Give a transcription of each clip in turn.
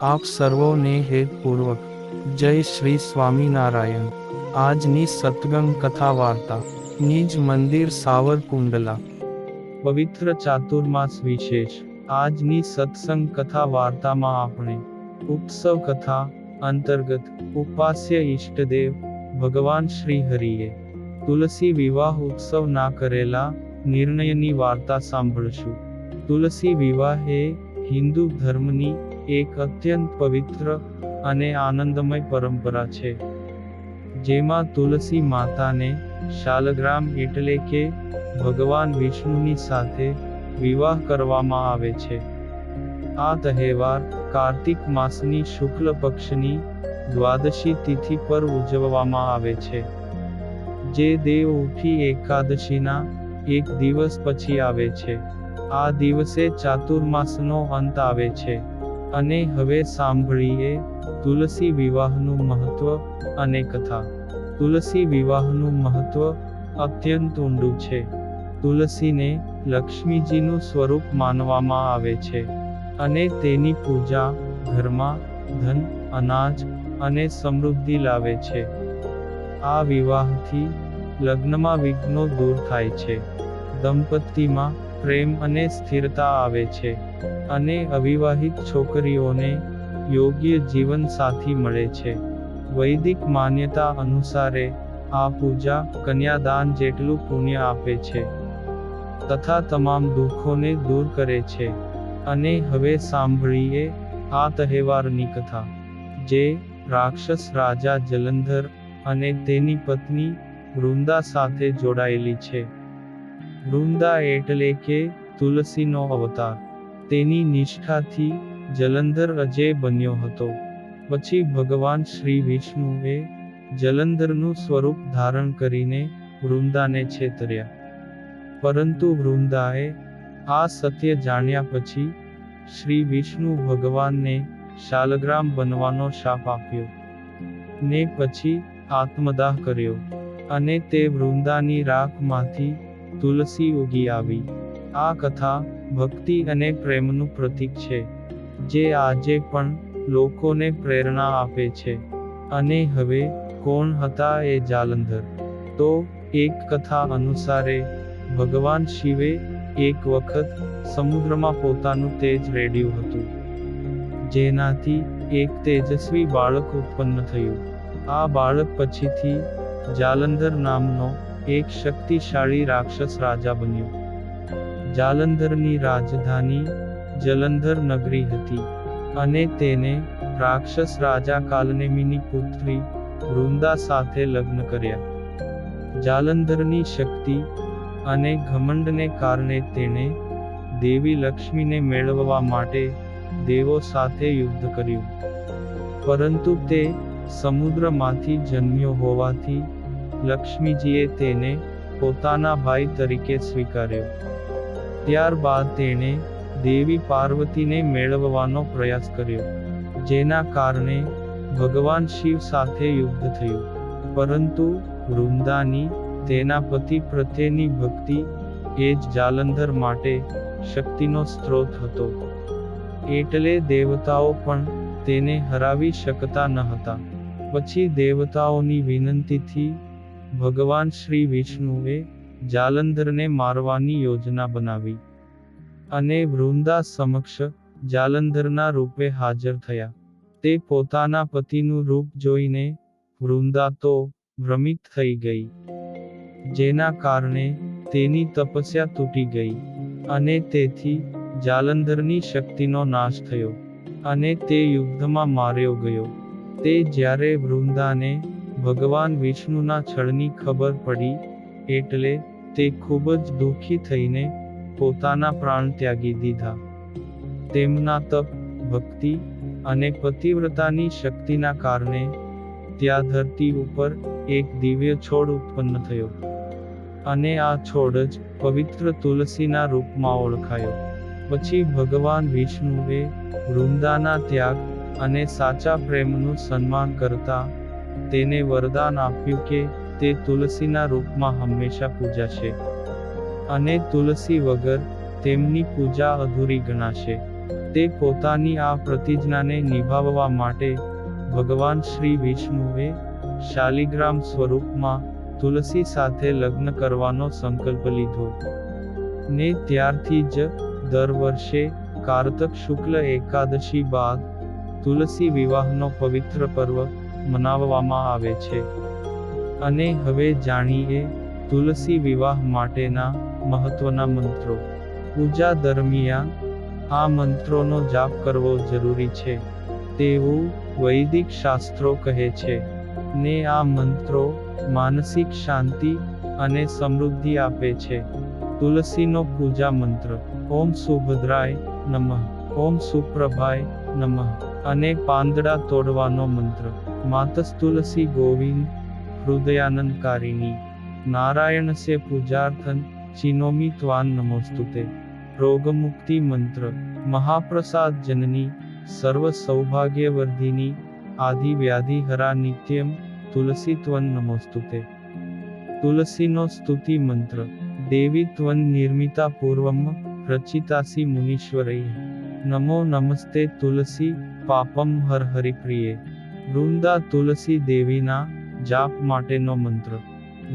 આપ સર્વોને હેતપૂર્વક જય શ્રી સ્વામિનારાયણ। આજની સત્સંગ કથા વાર્તા નિજ મંદિર સાવરકુંડલા પવિત્ર ચાતુર્માસ વિશેષ। આજની સત્સંગ કથા વાર્તામાં આપણે ઉત્સવ કથા અંતર્ગત ઉપાસ્ય ઈષ્ટદેવ ભગવાન શ્રી હરિએ તુલસી વિવાહ ઉત્સવ ના કરેલા નિર્ણયની વાર્તા સાંભળશું। તુલસી વિવાહ એ હિન્દુ ધર્મની એક અત્યંત પવિત્ર અને આનંદમય પરંપરા છે, જેમાં તુલસી માતાને શાલગ્રામ એટલે કે ભગવાન વિષ્ણુની સાથે વિવાહ કરવામાં આવે છે। આ તહેવાર કાર્તિક માસની શુક્લ પક્ષની દ્વાદશી તિથિ પર ઉજવવામાં આવે છે, જે દેવ ઉઠી એકાદશીના એક દિવસ પછી આવે છે। આ દિવસે ચાતુર્માસનો અંત આવે છે। અને હવે સાંભળીએ તુલસી વિવાહનું મહત્વ અને કથા। તુલસી વિવાહનું મહત્વ અત્યંત ઊંડું છે। તુલસીને લક્ષ્મીજીનું સ્વરૂપ માનવામાં આવે છે, અને તેની પૂજા ઘરમાં ધન, અનાજ અને સમૃદ્ધિ લાવે છે। આ વિવાહથી લગ્નમાં વિઘ્નો દૂર થાય છે, દંપતીમાં પ્રેમ અને સ્થિરતા આવે છે, અને અવિવાહિત છોકરીઓને યોગ્ય જીવન સાથી મળે છે। વૈદિક માન્યતા અનુસારે આ પૂજા કન્યાદાન જેટલું પુણ્ય આપે છે, તથા તમામ દુઃખોને દૂર કરે છે। અને હવે સાંભળીએ આ તહેવારની કથા, જે રાક્ષસ રાજા જલંધર અને તેની પત્ની વૃંદા સાથે જોડાયેલી છે। વૃંદા એટલે કે તુલસીનો અવતાર। તેની નિષ્ઠાથી જલંધર અજેય બન્યો હતો। પછી ભગવાન શ્રી વિષ્ણુએ જલંધરનું સ્વરૂપ ધારણ કરીને વૃંદાને છેતર્યા, પરંતુ વૃંદાએ આ સત્ય જાણ્યા પછી શ્રી વિષ્ણુ ભગવાનને શાલગ્રામ બનવાનો શાપ આપ્યો, ને પછી આત્મદાહ કર્યો, અને તે વૃંદાની રાખમાંથી તુલસી ઉગી આવી। આ કથા ભક્તિ અને પ્રેમનું પ્રતીક છે, જે આજે પણ લોકોને પ્રેરણા આપે છે। અને હવે કોણ હતા એ જાલંધર? તો એક કથા અનુસારે ભગવાન શિવે એક વખત સમુદ્રમાં પોતાનું તેજ રેડ્યું હતું, જેનાથી એક તેજસ્વી બાળક ઉત્પન્ન થયું। આ બાળક પછીથી જાલંધર નામનો એક શક્તિશાળી રાક્ષસ રાજા બન્યો। જાલંધરની રાજધાની જલંધર નગરી હતી, અને તેને રાક્ષસ રાજા કાલનેમીની પુત્રી વૃંદા સાથે લગ્ન કર્યા। જાલંધરની શક્તિ અને ઘમંડને કારણે તેણે દેવી લક્ષ્મીને મેળવવા માટે દેવો સાથે યુદ્ધ કર્યું, પરંતુ તે સમુદ્રમાંથી જન્મ્યો હોવાથી લક્ષ્મીજીએ તેને પોતાના ભાઈ તરીકે સ્વીકાર્યો। ત્યારબાદ તેણે દેવી પાર્વતીને મેળવવાનો પ્રયાસ કર્યો, જેના કારણે ભગવાન શિવ સાથે યુદ્ધ થયું, પરંતુ વૃંદાની તેના પતિ પ્રત્યેની ભક્તિ એ જ જાલંધર માટે શક્તિનો સ્ત્રોત હતો, એટલે દેવતાઓ પણ તેને હરાવી શકતા ન હતા। પછી દેવતાઓની વિનંતીથી ભગવાન શ્રી વિષ્ણુએ જાલંધરને મારવાની યોજના બનાવી, અને વૃંદા સમક્ષ જાલંધરના રૂપે હાજર થયા। તે પોતાના પતિનું રૂપ જોઈને વૃંદા તો ભ્રમિત થઈ ગઈ, જેના કારણે તેની તપસ્યા તૂટી ગઈ, અને તેથી જાલંધરની શક્તિનો નાશ થયો, અને તે યુદ્ધમાં માર્યો ગયો। તે જ્યારે વૃંદાને ભગવાન વિષ્ણુના છળની ખબર પડી, એટલે તે ખૂબ જ દુઃખી થઈને પોતાના પ્રાણ ત્યાગી દીધા। તેમના તપ, ભક્તિ અને પતિવ્રતાની શક્તિના કારણે ત્યાં ધરતી ઉપર એક દિવ્ય છોડ ઉત્પન્ન થયો, અને આ છોડ જ પવિત્ર તુલસીના રૂપમાં ઓળખાયો। પછી ભગવાન વિષ્ણુએ વૃંદાના ત્યાગ અને સાચા પ્રેમનું સન્માન કરતા તેને વરદાન આપ્યું કે તે તુલસીના રૂપમાં હંમેશા પૂજાશે, અને તુલસી વગર તેમની પૂજા અધૂરી ગણાશે। તે પોતાની આ પ્રતિજ્ઞાને નિભાવવા માટે ભગવાન શ્રી વિષ્ણુએ શાલિગ્રામ સ્વરૂપમાં તુલસી સાથે લગ્ન કરવાનો સંકલ્પ લીધો ને ત્યારથી જ દર વર્ષે કારતક શુક્લ એકાદશી બાદ તુલસી વિવાહનો પવિત્ર પર્વ મનાવવામાં આવે છે. અને હવે જાણીએ તુલસી વિવાહ માટેના મહત્વના મંત્રો. પૂજા દરમિયાન આ મંત્રોનો જાપ કરવો જરૂરી છે તેવું વૈદિક શાસ્ત્રો કહે છે ને આ મંત્રો માનસિક શાંતિ અને સમૃદ્ધિ આપે છે. તુલસીનો પૂજા મંત્ર: ઓમ સુભદ્રાય નમઃ, ઓમ સુપ્રભાય નમઃ. અને પાંદડા તોડવાનો મંત્ર: માતસ્તુલસી ગોવિંદ હૃદયાનંદકારિણી નારાયણસ્ય પૂજાર્થં ચિનોમિ ત્વાન નમોસ્તુતે. રોગમુક્તિ મંત્ર: મહાપ્રસાદ જનની સર્વ સૌભાગ્યવર્ધિની આદિ વ્યાધિહરા નિત્યમ તુલસી ત્વન નમોસ્તુતે. તુલસીનો સ્તુતિ મંત્ર: દેવી ત્વન નિર્મિતા પૂર્વમ રચિતાસી મુનીશ્વરૈ નમો નમસ્તે તુલસી પાપમ હર હરિપ્રિયે. વૃંદા તુલસી દેવીના જાપ માટેનો મંત્ર: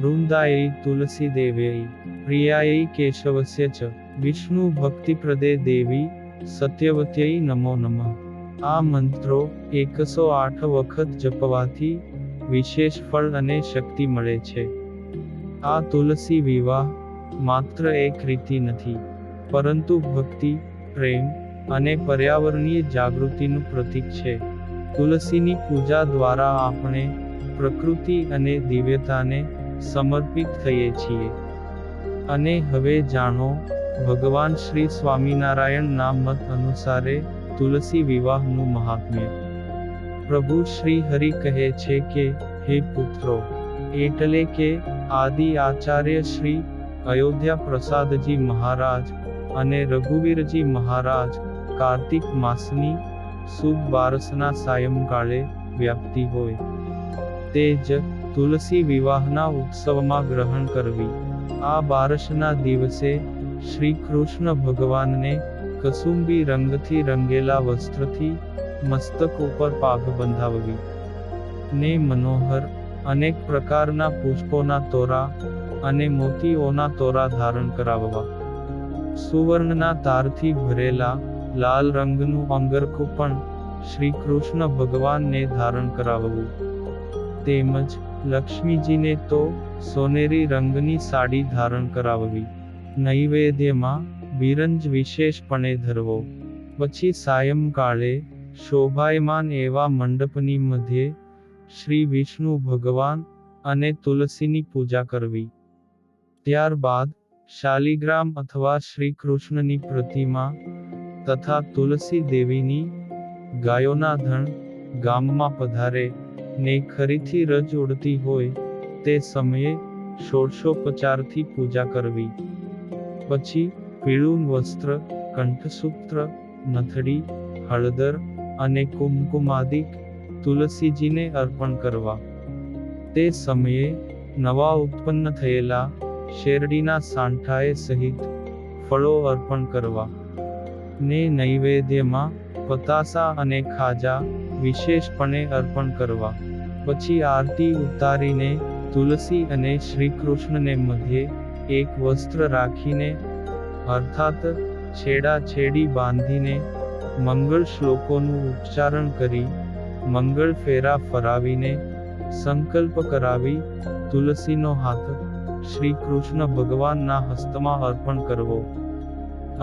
વૃંદાયૈ તુલસી દેવ્યૈ પ્રિયાયૈ કેશવસ્ય ચ વિષ્ણુ ભક્તિપ્રદે દેવી સત્યવત્યૈ નમો નમઃ. આ મંત્રો 108 વખત જપવાથી વિશેષ ફળ અને શક્તિ મળે છે. આ તુલસી વિવાહ માત્ર એક રીતિ નથી, પરંતુ ભક્તિ, પ્રેમ અને પર્યાવરણીય જાગૃતિનું પ્રતીક છે. તુલસીની પૂજા દ્વારા આપણે પ્રકૃતિ અને દિવ્યતાને સમર્પિત થઈએ છીએ. અને હવે જાણો ભગવાન શ્રી સ્વામિનારાયણના મત અનુસારે તુલસી વિવાહનું મહાત્મ્ય. પ્રભુ શ્રી હરિ કહે છે કે, હે પુત્રો, એટલે કે આદિ આચાર્ય શ્રી અયોધ્યા પ્રસાદજી મહારાજ અને રઘુવીરજી મહારાજ કાર્તિક માસની સુદ બારસના સાયંકાળે વ્યાપ્તિ હોય તે જ તુલસી વિવાહના ઉત્સવમાં ગ્રહણ કરવી. આ બારસના દિવસે શ્રી કૃષ્ણ ભગવાનને કસુંબી રંગથી રંગેલા વસ્ત્રથી મસ્તક ઉપર પાઘ બંધાવવી ને મનોહર અનેક પ્રકારના પુષ્પોના તોરા અને મોતીઓના તોરા ધારણ કરાવવા. સુવર્ણના તારથી ભરેલા લાલ રંગનું અંગરખું પણ શ્રી કૃષ્ણ ભગવાનને ધારણ કરાવવું. તેમજ લક્ષ્મીજીને તો સોનેરી રંગની સાડી ધારણ કરાવવી. નૈવેદ્યમાં બિરંજ વિશેષપણે ધરવો. પછી સાયંકાળે શોભાયમાન એવા મંડપની મધ્યે શ્રી વિષ્ણુ ભગવાન અને તુલસીની પૂજા કરવી. ત્યારબાદ શાલિગ્રામ અથવા શ્રી કૃષ્ણની પ્રતિમા તથા તુલસી દેવીની ગાયોના ધણ ગામમાં પધારે ને ખરીથી રજ ઉડતી હોય તે સમયે ષોડશોપચારથી પૂજા કરવી. પછી પીળું વસ્ત્ર, કંઠસૂત્ર, નથડી, હળદર અને કુમકુમાદિક તુલસીજીને અર્પણ કરવા. તે સમયે નવા ઉત્પન્ન થયેલા શેરડીના સાંઠાએ સહિત ફળો અર્પણ કરવા ને નૈવેદ્યમાં પતાસા અને ખાજા વિશેષપણે અર્પણ કરવા. પછી આરતી ઉતારીને તુલસી અને શ્રી કૃષ્ણને મધ્યે એક વસ્ત્ર રાખીને અર્થાત છેડા-છેડી બાંધીને મંગળ શ્લોકોનું ઉચ્ચારણ કરી મંગળ ફેરા ફરાવીને સંકલ્પ કરાવી તુલસીનો હાથ શ્રી કૃષ્ણ ભગવાનના હસ્તમાં અર્પણ કરવો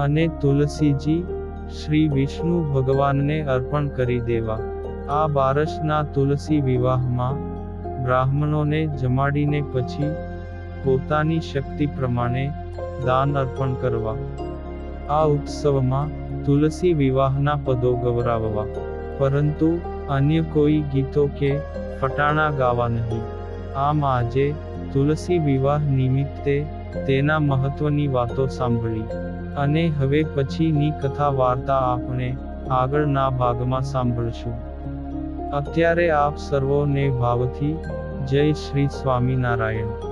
અને તુલસીજી શ્રી વિષ્ણુ ભગવાનને અર્પણ કરી દેવા. આ બારસના તુલસી વિવાહમાં બ્રાહ્મણોને જમાડીને પછી પોતાની શક્તિ પ્રમાણે દાન અર્પણ કરવા. આ ઉત્સવમાં તુલસી વિવાહના પદો ગૌરાવવા, પરંતુ અન્ય કોઈ ગીતો કે ફટાણા ગાવા નહીં. આમ આજે તુલસી વિવાહ નિમિત્તે તેના મહત્વની વાતો સાંભળી અને હવે પછીની કથા વાર્તા આપણે આગળના ભાગમાં સાંભળશું. અત્યારે આપ સર્વોને ભાવથી જય શ્રી સ્વામિનારાયણ.